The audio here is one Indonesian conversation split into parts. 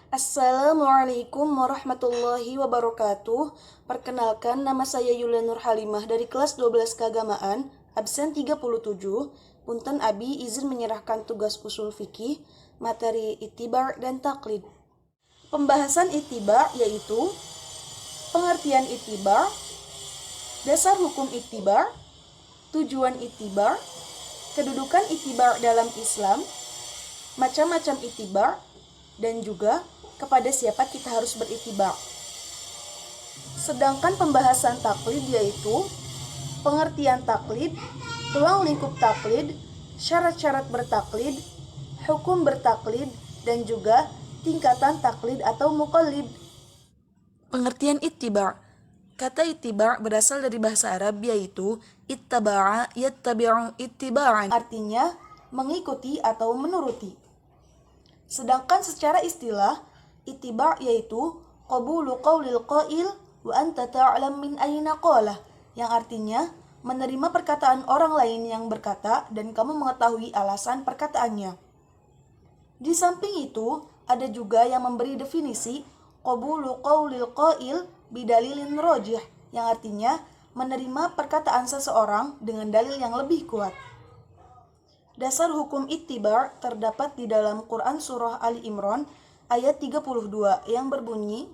Assalamualaikum warahmatullahi wabarakatuh. Perkenalkan, nama saya Yulia Nur Halimah dari kelas 12 Keagamaan, absen 37. Punten Abi izin menyerahkan tugas usul fikih, materi itibar dan taklid. Pembahasan itibar yaitu pengertian itibar, dasar hukum itibar, tujuan itibar, kedudukan itibar dalam Islam, macam-macam itibar, dan juga kepada siapa kita harus beritibar. Sedangkan pembahasan taklid yaitu pengertian taklid, ruang lingkup taklid, syarat-syarat bertaklid, hukum bertaklid, dan juga tingkatan taklid atau muqallid. Pengertian ittiba'. Kata ittiba' berasal dari bahasa Arab yaitu ittaba'a yattabi'u ittiba'an. Artinya mengikuti atau menuruti. Sedangkan secara istilah, ittiba' yaitu qabulu qaulil qail wa anta ta'lam min ayna qala, yang artinya menerima perkataan orang lain yang berkata dan kamu mengetahui alasan perkataannya. Di samping itu, ada juga yang memberi definisi qabulu qaulil qail bidalilin rajih, yang artinya menerima perkataan seseorang dengan dalil yang lebih kuat. Dasar hukum ittiba' terdapat di dalam Quran Surah Ali Imran ayat 32 yang berbunyi,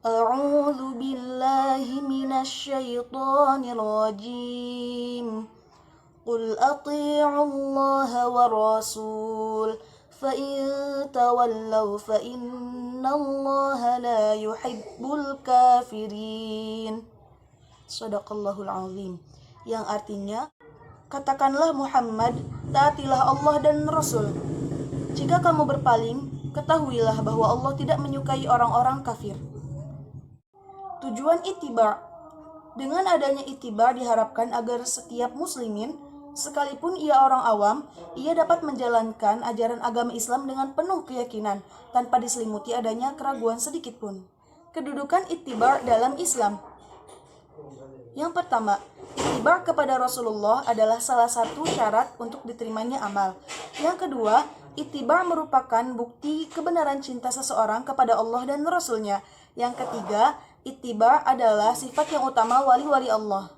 A'udzu billahi minasyaitonir rajim. Qul athi'u Allah wa rasul fa in tawallaw fa innallaha la yuhibbul kafirin. Shadaqallahul azim. Yang artinya, katakanlah Muhammad, taatilah Allah dan Rasul. Jika kamu berpaling, ketahuilah bahwa Allah tidak menyukai orang-orang kafir. Tujuan ittiba'. Dengan adanya ittiba' diharapkan agar setiap muslimin, sekalipun ia orang awam, ia dapat menjalankan ajaran agama Islam dengan penuh keyakinan, tanpa diselimuti adanya keraguan sedikitpun. Kedudukan ittiba' dalam Islam. Yang pertama, ittiba' kepada Rasulullah adalah salah satu syarat untuk diterimanya amal. Yang kedua, ittiba' merupakan bukti kebenaran cinta seseorang kepada Allah dan Rasul-Nya. Yang ketiga, ittiba' adalah sifat yang utama wali-wali Allah.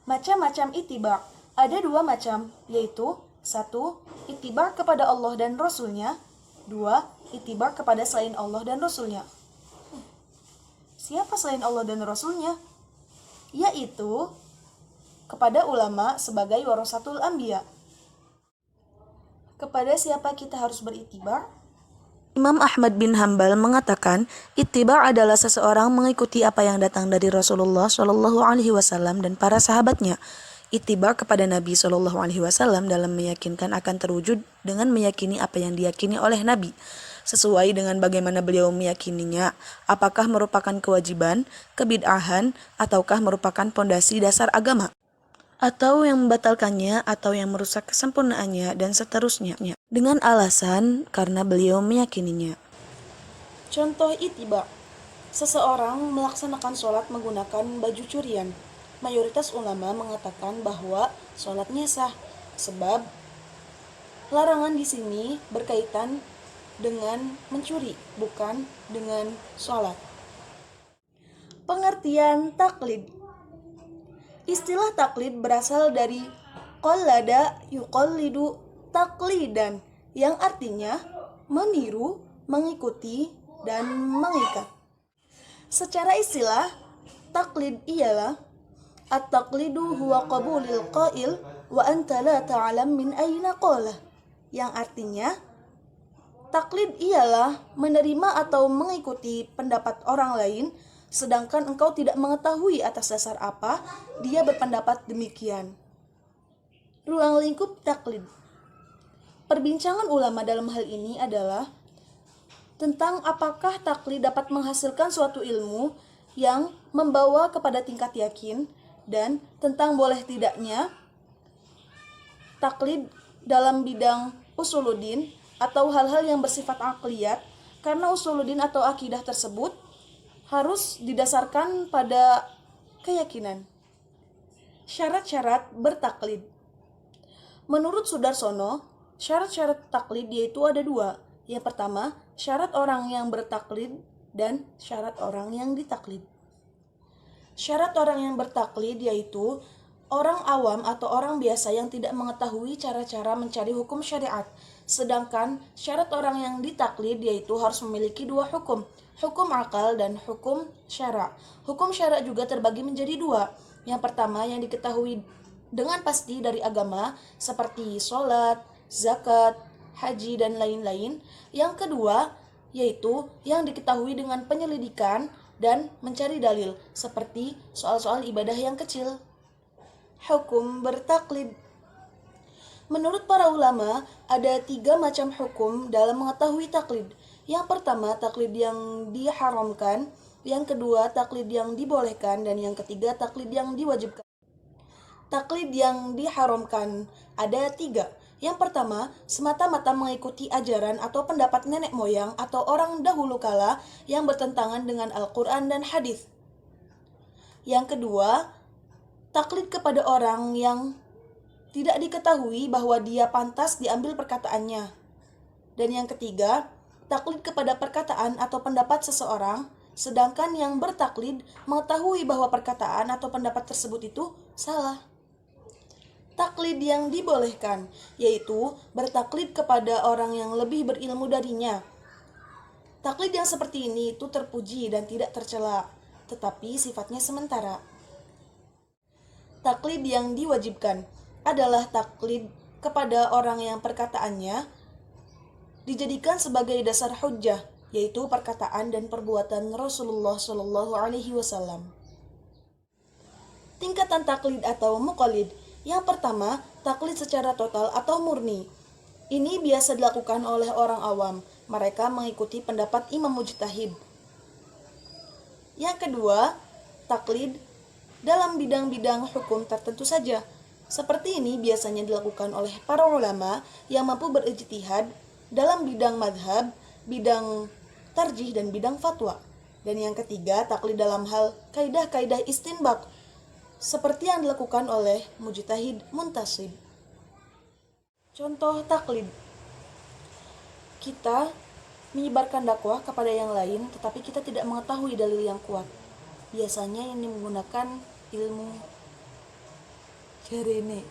Macam-macam ittiba'. Ada dua macam, yaitu 1. Ittiba' kepada Allah dan Rasul-Nya. 2. Ittiba' kepada selain Allah dan Rasul-Nya. Siapa selain Allah dan Rasul-Nya? Yaitu kepada ulama sebagai warasatul anbiya. Kepada siapa kita harus berittiba'? Imam Ahmad bin Hambal mengatakan, ittiba' adalah seseorang mengikuti apa yang datang dari Rasulullah Shallallahu Alaihi Wasallam dan para sahabatnya. Ittiba' kepada Nabi Shallallahu Alaihi Wasallam dalam meyakinkan akan terwujud dengan meyakini apa yang diyakini oleh Nabi, sesuai dengan bagaimana beliau meyakininya, apakah merupakan kewajiban, kebid'ahan, ataukah merupakan pondasi dasar agama, atau yang membatalkannya, atau yang merusak kesempurnaannya, dan seterusnya, dengan alasan karena beliau meyakininya. Contoh ittiba'. Seseorang melaksanakan sholat menggunakan baju curian. Mayoritas ulama mengatakan bahwa sholatnya sah, sebab larangan di sini berkaitan dengan mencuri, bukan dengan sholat. Pengertian taklid. Istilah taklid berasal dari qallada yuqallidu taklidan, yang artinya meniru, mengikuti, dan mengikat. Secara istilah, taklid ialah at-taqlidu huwa qabulil qail wa anta la ta'lam min ayna qala, yang artinya taklid ialah menerima atau mengikuti pendapat orang lain, sedangkan engkau tidak mengetahui atas dasar apa dia berpendapat demikian. Ruang lingkup taklid. Perbincangan ulama dalam hal ini adalah tentang apakah taklid dapat menghasilkan suatu ilmu yang membawa kepada tingkat yakin, dan tentang boleh tidaknya taklid dalam bidang usuluddin atau hal-hal yang bersifat akliyat, karena usuluddin atau akidah tersebut harus didasarkan pada keyakinan. Syarat-syarat bertaklid. Menurut Sudarsono, syarat-syarat taklid yaitu ada dua, Yang pertama, syarat orang yang bertaklid dan syarat orang yang ditaklid. Syarat orang yang bertaklid yaitu orang awam atau orang biasa yang tidak mengetahui cara-cara mencari hukum syariat. Sedangkan syarat orang yang ditaklid yaitu harus memiliki dua hukum, hukum akal dan hukum syara'. Hukum syara' juga terbagi menjadi dua. Yang pertama yang diketahui dengan pasti dari agama seperti sholat, zakat, haji, dan lain-lain. Yang kedua yaitu yang diketahui dengan penyelidikan dan mencari dalil seperti soal-soal ibadah yang kecil. Hukum bertaklid. Menurut para ulama, ada 3 macam hukum dalam mengetahui taklid. Yang pertama, taklid yang diharamkan. Yang kedua, taklid yang dibolehkan. Dan yang ketiga, taklid yang diwajibkan. Taklid yang diharamkan ada 3. Yang pertama, semata-mata mengikuti ajaran atau pendapat nenek moyang atau orang dahulu kala yang bertentangan dengan Al-Quran dan hadis. Yang kedua, taklid kepada orang yang tidak diketahui bahwa dia pantas diambil perkataannya. Dan yang ketiga, taklid kepada perkataan atau pendapat seseorang, sedangkan yang bertaklid mengetahui bahwa perkataan atau pendapat tersebut itu salah. Taklid yang dibolehkan, yaitu bertaklid kepada orang yang lebih berilmu darinya. Taklid yang seperti ini itu terpuji dan tidak tercela, tetapi sifatnya sementara. Taklid yang diwajibkan adalah taklid kepada orang yang perkataannya dijadikan sebagai dasar hujjah, yaitu perkataan dan perbuatan Rasulullah SAW. Tingkatan taklid atau muqallid. Yang pertama, taklid secara total atau murni. Ini biasa dilakukan oleh orang awam. Mereka mengikuti pendapat imam mujtahid. Yang kedua, taklid dalam bidang-bidang hukum tertentu saja. Seperti ini biasanya dilakukan oleh para ulama yang mampu berijtihad dalam bidang madhab, bidang tarjih, dan bidang fatwa. Dan yang ketiga, taklid dalam hal kaidah-kaidah istinbat, seperti yang dilakukan oleh mujtahid muntasib. Contoh taklid. Kita menyebarkan dakwah kepada yang lain, tetapi kita tidak mengetahui dalil yang kuat. Biasanya ini menggunakan ilmu jarene.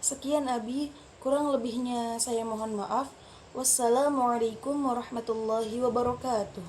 Sekian Abi, kurang lebihnya saya mohon maaf. Wassalamualaikum warahmatullahi wabarakatuh.